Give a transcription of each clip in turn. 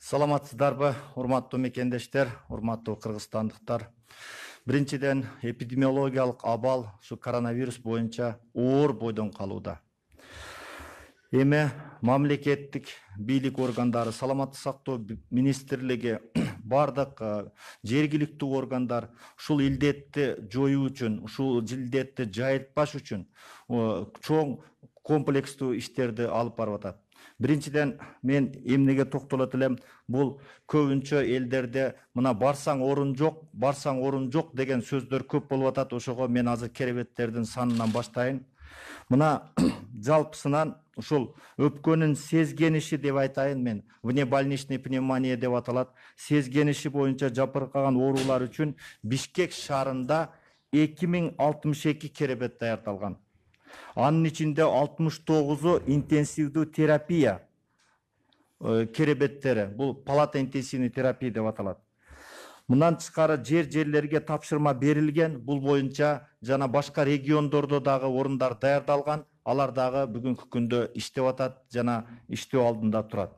Саламатсыздарбы, урматтуу мекендештер, урматтуу кыргызстандыктар. Биринчиден, эпидемиологиялык абал ушу коронавирус боюнча оор бойдон калууда. Эми мамлекеттик бийлик органдары, саламаттык сактоо министрлиги, бардык жергиликтүү органдар ушул илдетти жоюу үчүн, ушул илдетти жайылтпаш үчүн чоң комплекстүү иштерди алып барып атат. Биринчиден, мен эмнеге токтолот элем, бул көбүнчө элдерде мына барсаң орун жок деген сөздөр көп болуп атат. Ошого мен азыр керебеттердин санынан баштайын. Мына жалпысынан ушул өпкөнүн сезгениши деп айтайын мен, внебольничный пневмония деп аталат. Сезгениши боюнча жабыркаган оорулар үчүн Бишкек шаарында 2062 керебет даярдалган. Анын ичинде 69-у интенсивдүү терапия керебеттери. Бул палата интенсивный терапия деп аталат. Мындан тышкары жерлерге тапшырма берилген. Бул боюнча жана башка региондордо дагы орундар даярдалган. Алар дагы бүгүнкү күндө иштеп атат жана иштөө алдында турат.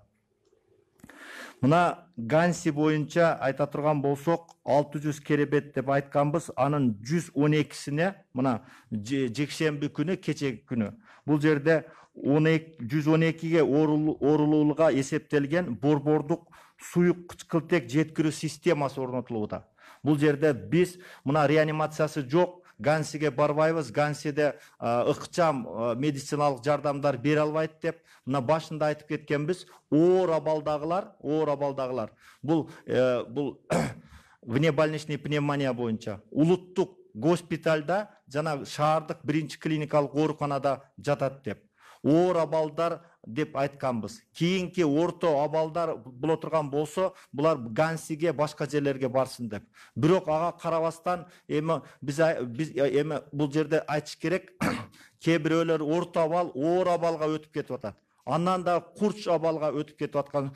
Мына Ганси боюнча айта турган болсок, 600 керебет деп айтканбыз, анын 112-сине мына жекшемби күнү, кечеги күнү. Бул жерде 112-ге оорулууга эсептелген борбордук суюк кычкылтек жеткирүү системасы орнотулууда. Бул жерде биз мына реанимациясы жок, Гансиге барбайбыз, Гансиде ыкчам медициналык жардамдар бере албайт деп, мына башында айтып кеткенбиз, оор абалдагылар. Бул внебольничный пневмония боюнча улуттук госпиталда жана шаардык биринчи клиникалык ооруканада жатат деп. Оор абалдар деп айтканбыз. Кийинки орто абалдар боло турган болсо, булар Гансиге, башка жерлерге барсын деп. Бирок ага карабастан эми биз бул жерде айтыш керек, кээ бирөөлөр орто абал, оор абалга өтүп кетип атат. Андан да курч абалга өтүп кетип аткан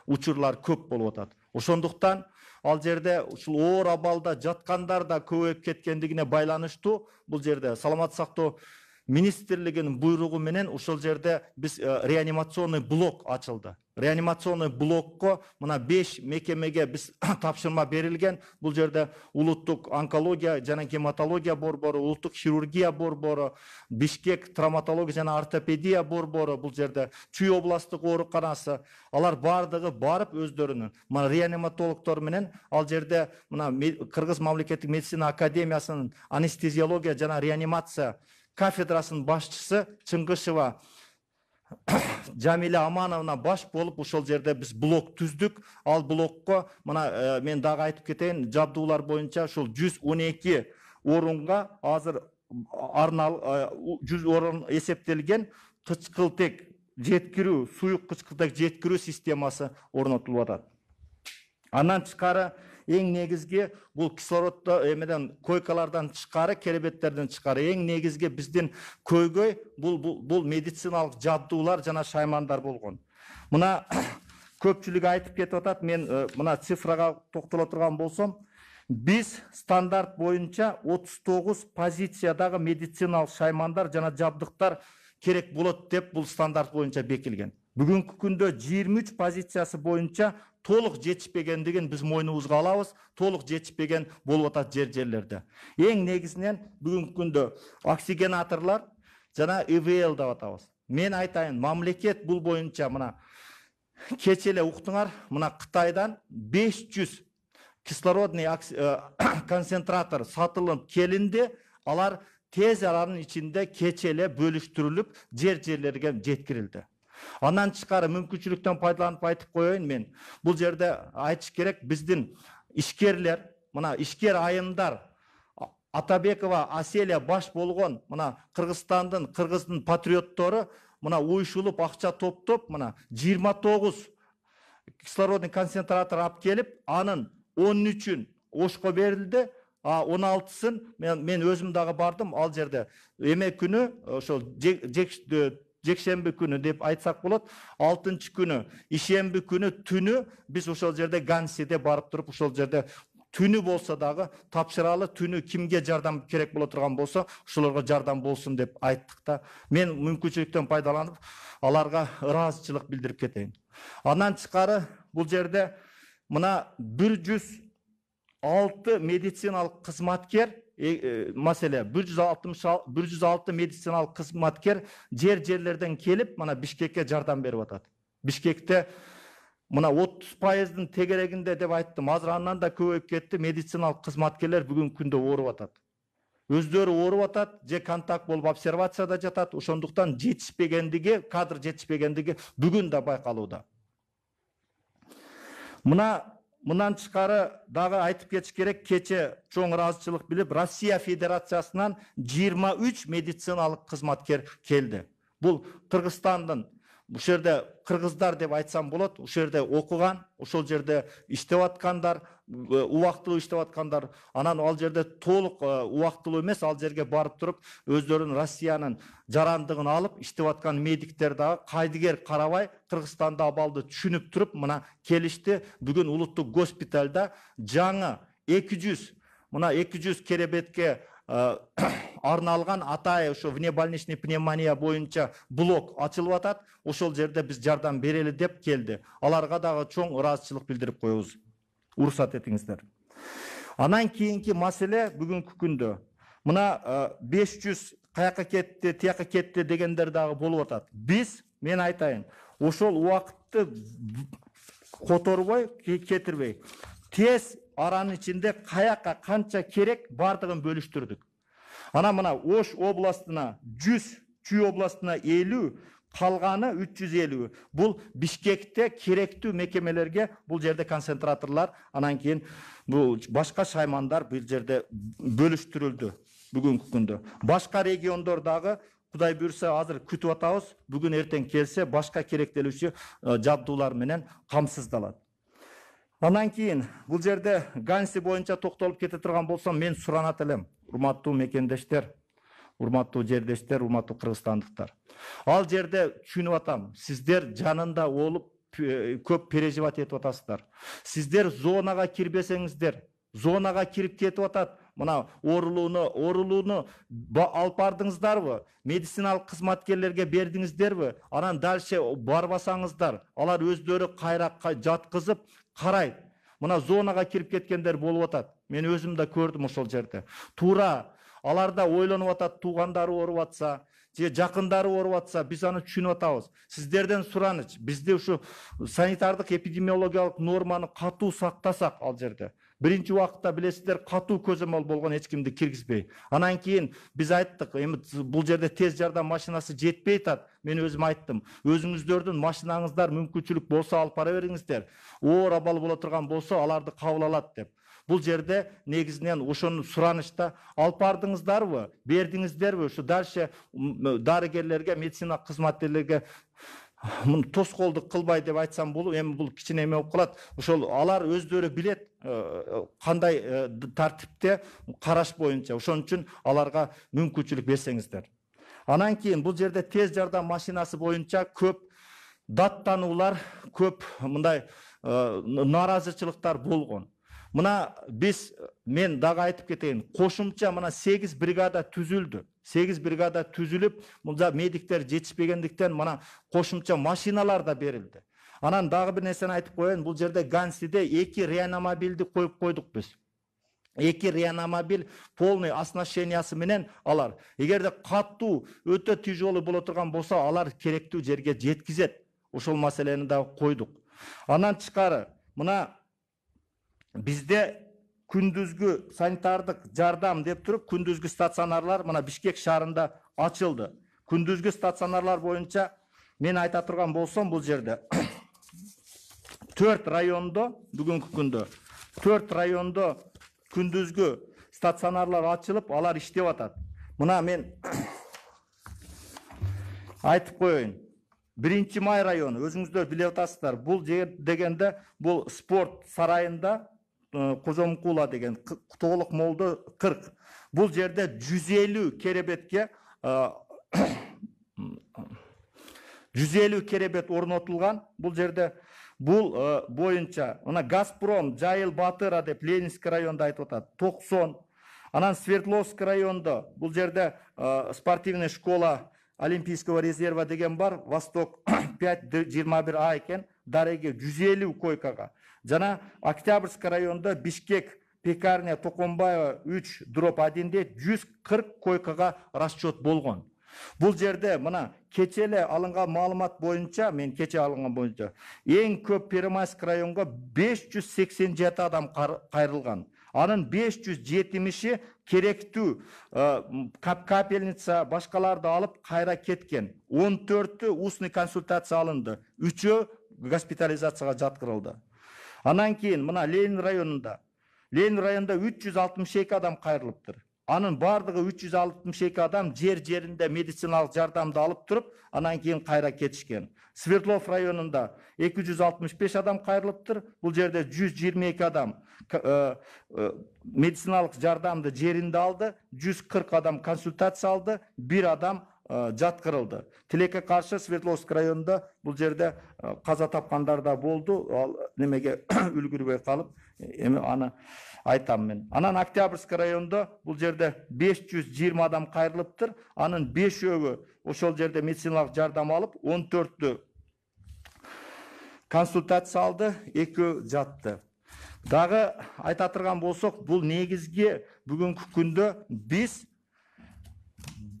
учурлар көп болуп атат. Ошондуктан ал жерде ушул оор абалда жаткандар да көбөйүп кеткендигине байланыштуу, бул жерде саламаттык сактоо министрлигинин буйругу менен ушул жерде биз реанимационный блок ачылды. Реанимационный блокко мына 5 мекемеге биз тапшырма берилген. Бул жерде улуттук онкология жана гематология борбору, улуттук хирургия борбору, Бишкек травматология жана ортопедия борбору, бул жерде Чүй областтык ооруканасы, алар бардыгы барып өздөрүнүн мына реаниматологдор менен ал жерде мына Кыргыз мамлекеттик медицина академиясынын анестезиология жана реанимация кафедрасынын башчысы Чыңгышева Жамиля Амановна баш болуп ошол жерде биз блок түздүк. Ал блокко мына мен дагы айтып кетейин, жабдуулар боюнча ушул 112 орунга азыр 100 орун эсептелген кычкылтек жеткирүү, суюк кычкылтек жеткирүү системасы орнотулуп атат. Андан тышкары эң негизги бул кислороддо эмеден койкалардан тышкары, керебеттерден тышкары эң негизги биздин көйгөй бул медициналык жабдуулар жана шаймандар болгон. Мына көпчүлүк айтып кетип атат, мен мына цифрага токтоло турган болсом, биз стандарт боюнча 39 позициядагы медициналык шаймандар жана жабдыктар керек болот деп бул стандарт боюнча бекилген. Бүгүнкү күндө 23 позициясы боюнча толук жетишпегендигин биз мойнубузга алабыз, толук жетишпеген болуп атат жерлерде. Эң негизинен бүгүнкү күндө оксигенаторлар жана ИВЛ деп атабыз. Мен айтайын, мамлекет бул боюнча мына кече эле уктуңар, мына Кытайдан 500 кислородный концентратор сатылып келинди, алар тез аранын ичинде кече эле бөлүштүрүлүп жерлерге жеткирилди. Андан тышкары мүмкүнчүлүктөн пайдаланып айтып коеюн мен. Бул жерде айтыш керек, биздин ишкерлер, мына ишкер айымдар Атабекова Аселия баш болгон мына Кыргыздын патриоттору мына уюшулуп акча топтоп мына 29 кислородный концентратор алып келип, анын 13-ün Ошко берилди, 16-сын мен өзүм дагы бардым. Ал жерде эме күнү ошол жекшемби күнү деп айтсак болот, 6-күнү ишемби күнү түнү биз ошол жерде Гансиде барып туруп ошол жерде Түнү болса дагы тапшыралы, түнү кимге жардам керек боло турган болсо ошолорго жардам болсун деп айттык да. Мен мүмкүнчүлүктөн пайдаланып аларга ыраазычылык билдирип кетейин. Андан тышкары бул жерде мына 106 медициналык кызматкер, маселе 106 медициналык кызматкер жерлерден келип мына Бишкекке жардам берип атат. Бишкекте мына 30%-дын тегерегинде деп айттым. Азыр андан да көбөйүп кетти. Медициналык кызматкерлер бүгүнкү күндө ооруп атат. Өздөрү ооруп атат, же контакт болуп обсервацияда жатат. Ошондуктан жетишпегендиги, кадр жетишпегендиги бүгүн да байкалууда. Мындан тышкары дагы айтып кетиш керек, кече чоң ыраазычылык билип, Россия Федерациясынан 23 медициналык кызматкер келди. Бул Кыргызстандын, бул жерде кыргыздар деп айтсам болот, ушул жерде окуган, ошол жерде иштеп аткандар, убактылуу иштеп аткандар, анан ал жерде толук убактылуу эмес, ал жерге барып туруп өздөрүнүн Россиянын жарандыгын алып иштеп аткан медиктер дагы кайдыгер карабай Кыргызстанда абалды түшүнүп туруп мына келишти. Бүгүн улуттук госпиталда жаңы 200 керебетке арналган Атай ошо внебольничный пневмония боюнча блок ачылып атат. Ошол жерде биз жардам берели деп келди. Аларга дагы чоң ыраазычылык билдирип коебуз. Уруксат этиңиздер. Анан кийинки маселе бүгүнкү күндө мына 500 каяка кетти, тияка кетти дегендер дагы болуп атат. Биз, мен айтайын, ошол убакытты которбой, кетирбей, тез аранын ичинде каяка канча керек бардыгын бөлүштүрдүк. Ана мына Ош областына 100, Чүй областына 50, калганы 350. Бул Бишкекте керектүү мекемелерге бул жерде концентраторлар, анан кийин бул башка шаймандар бул жерде бөлүштүрүлдү бүгүнкү күндө. Башка региондор дагы Кудай буйрса азыр күтүп атабыз. Бүгүн эртең келсе башка керектелүүчү жабдуулар менен камсыздалат. Анан кийин бул жерде Ганси боюнча токтолуп кете турган болсом, мен суранат элем. Урматтуу мекендештер, урматтуу жердештер, урматтуу кыргызстандыктар. Ал жерде түшүнүп атам, сиздер жанында болуп көп переживать этип атасыздар. Сиздер зонага кирбесеңиздер, зонага кирип кетип атат. Мына оорулууну алып бардыңыздарбы? Медициналык кызматкерлерге бердиңиздерби? Анан дальше барбасаңыздар, алар өздөрү кайра жаткызып карайт. Мына зонага кирип кеткендер болуп атат. Мен өзүм да көрдүм ошол жерде. Туура аларда ойлонуп атат, туугандары ооруп атса, же жакындары ооруп атса, биз аны түшүнүп атабыз. Сиздерден сураныч, бизде ушу санитардык эпидемиологиялык норманы катуу сактасак ал жерде. Биринчи убакытта билесиздер, катуу көзөмөл болгон эч кимди киргизбей. Анан кийин биз айттык, эми бул жерде тез жардам машинасы жетпей атат. Мен өзүм айттым, өзүңүздөрдүн машинаңыздар мүмкүнчүлүк болсо алып бара бериңиздер. Оор абал боло турган болсо аларды кабыл алат деп. Бул жерде негизинен ошону суранышта алып бардыңыздарбы, бердиңиздерби? Ушу дальше дарыгерлерге, медицина кызматкерлерге тоскоолдук кылбай деп айтсам болот. Эми бул кичине эме болуп калат. Ошол алар өздөрү билет кандай тартипте караш боюнча. Ошон үчүн аларга мүмкүнчүлүк берсеңиздер. Анан кийин бул жерде тез жардам машинасы боюнча көп даттануулар, көп мындай нааразычылыктар болгон. Мына мен дагы айтып кетейин, кошумча мына 8 бригада түзүлдү. 8 бригада түзүлүп, мында медиктер жетишпегендиктен мына кошумча машиналар да берилди. Анан дагы бир нерсени айтып коеюн, бул жерде Гансиде 2 реанимобилди коюп койдук биз. 2 реанимобиль полный оснащениясы менен алар. Эгерде катуу өтө тяжелый боло турган болсо, алар керектүү жерге жеткизет. Ошол маселени да койдук. Андан тышкары мына бизде күндүзгү санитардык жардам деп туруп, күндүзгү стационарлар мына Бишкек шаарында ачылды. Күндүзгү стационарлар боюнча мен айта турган болсом, бул жерде 4 райондо бүгүнкү күндө 4 райондо күндүзгү стационарлар ачылып, алар иштеп атат. Мына мен айтып коеюн. 1 май району, өзүңүздөр билип атасыздар, бул дегенде бул спорт сарайында Кожомкула деген толук молду 40. Бул жерде 150 керебетке 150 керебет орнотулган. Бул жерде Бул боюнча мына Газпром, Жайыл, Батыра деп Ленинский районда айтып атат 90. Анан Свердловск районда бул жерде спортивная школа Олимпийского резерва деген бар, Восток 5-21А экен, дареге 150 койкага. Жана Октябрьск районда Бишкек, Пекарня, Токомбаева 3/1-де 140 койкага расчет болгон. Бул жерде мына кечеле алынган маалымат боюнча, мен кече алынган боюнча, эң көп Первомайск районго 587 адам кайрылган. Анын 570-и керектүү капельница башкаларды алып кайра кеткен. 14-ü устный консультация алынды. 3-ü госпитализацияга жаткырылды. Анан кийин мына Ленин районунда 362 адам кайрылыптыр. Анын бардыгы 362 адам жеринде медициналык жардамды алып туруп, анан кийин кайра кетишкен. Свердлов районунда 265 адам кайрылыптыр. Бул жерде 122 адам медициналык жардамды жеринде алды, 140 адам консультация алды, 1 адам жаткырылды. Тилекке каршы Свердловск районунда бул жерде каза тапкандар да болду. Ал немеге үлгүрбөй калып, эми аны айтам мен. Анан Октябрьск районунда бул жерде 520 адам кайрылыптыр. Анын 5-өө ошол жерде медициналык жардам алып, 14-ü консультация алды, 2 жатты. Дагы айта турган болсок, бул негизги бүгүнкү күндө биз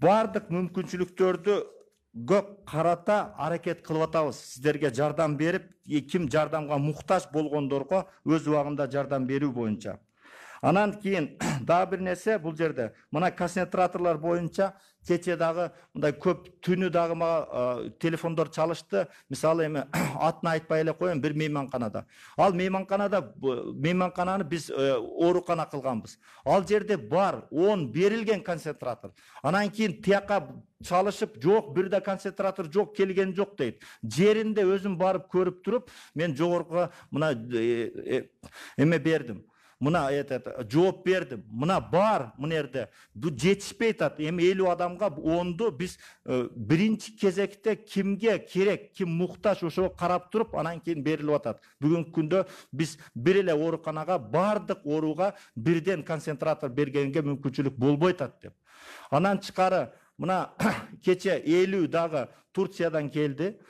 бардык мүмкүнчүлүктөрдү карата аракет кылып атабыз. Сиздерге жардам берип, ким жардамга муктаж болгондорго өз убагында жардам берүү боюнча. Анан кийин дагы бир нерсе, бул жерде мына концентраторлор боюнча кече дагы мындай көп түнү дагы мага телефондор чалышты. Мисалы эми атын айтпай эле коеюн, бир мейманканада. Ал мейманкананы биз оорукана кылганбыз. Ал жерде бар 10 берилген концентратор. Анан кийин тияка чалышып, жок, бирде концентратор жок, келген жок дейт. Жеринде өзүм барып көрүп туруп, мен жогорку мына эме бердим. Мына жооп бердим. Мына бар, мына жерде. Бу жетишпей атат. Эми 50 адамга 10-ду биз биринчи кезекте кимге керек, ким муктаж, ошого карап туруп, анан кийин берилип атат. Бүгүнкү күндө биз бир эле ооруканага бардык ооруга бирден концентратор бергенге мүмкүнчүлүк болбойт атат деп. Анан чыкары мына кече 50 дагы Турциядан келди.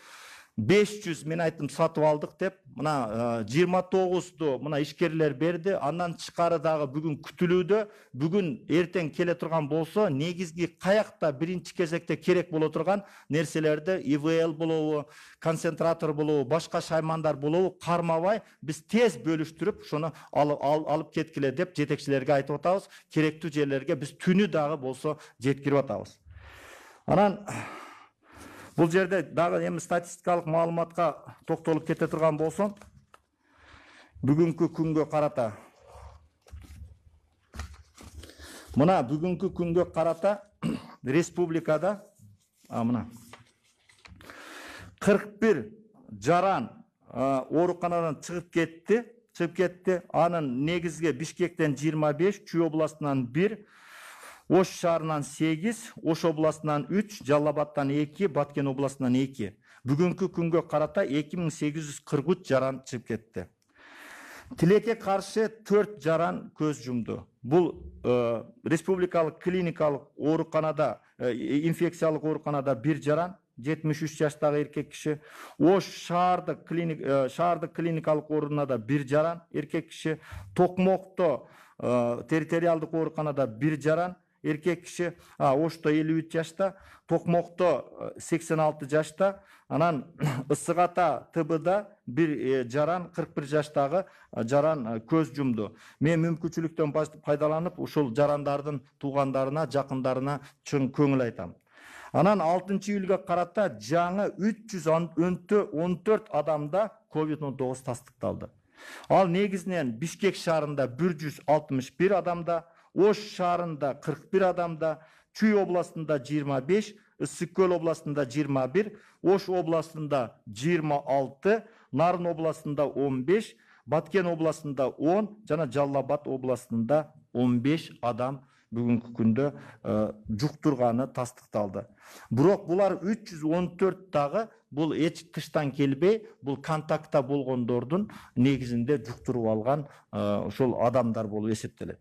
500 мен айттым сатып алдык деп, мына 29-ду мына ишкерлер берди. Андан чыкары дагы бүгүн күтүлүүдө. Бүгүн эртең келе турган болсо, негизги каякта биринчи кезекте керек боло турган нерселерди, ИВЛ болобу, концентратор болобу, башка шаймандар болобу кармабай биз тез бөлүштүрүп, ошону алып кеткиле деп жетекчилерге айтып атабыз. Керектүү жерлерге биз түнү дагы болсо жеткирип атабыз. Анан бул жерде дагы эми статистикалык маалыматка токтолуп кете турган болсом, бүгүнкү күнгө карата. Мына бүгүнкү күнгө карата республикада мына 41 жаран ооруканадан чыгып кетти. Анын негизги Бишкектен 25, Чүй областынан 1, Ош шаарынан 8, Ош областынан 3, Жалал Абадтан 2, Баткен областынан 2. Бүгүнкү күнгө карата 2843 жаран чыгып кетти. Тилекке каршы 4 жаран көз жумду. Бул республикалык клиникалык ооруканада, инфекциялык ооруканада 1 жаран, 73 жаштагы эркек киши. Ош шаардык клиникалык ооруканада 1 жаран, эркек киши. Токмокто территориалдык ооруканада 1 жаран, эркек киши. Ошто 53 жашта, Токмокто 86 жашта. Анан Ысык Ата ТБда 1 жаран, 41 жаштагы жаран көз жумду. Мен мүмкүнчүлүктөн пайдаланып, ушул жарандардын туугандарына, жакындарына чын көңүл айтам. Анан 6 июлга карата жаңы 314 адамда COVID-19 тастыкталды. Ал негизинен Бишкек шаарында 161 адамда, Ош шаарында 41 адамда, Чүй областында 25, Ысык-Көл областында 21, Ош областында 26, Нарын областында 15, Баткен областында 10, жана Жалал Абад областында 15 адам бүгүнкү күндө жуктурганы тастыкталды. Бирок булар 314 дагы бул эч тыштан келбей, бул контактта болгондордун негизинде жуктуруп алган ошол адамдар болуп эсептелет.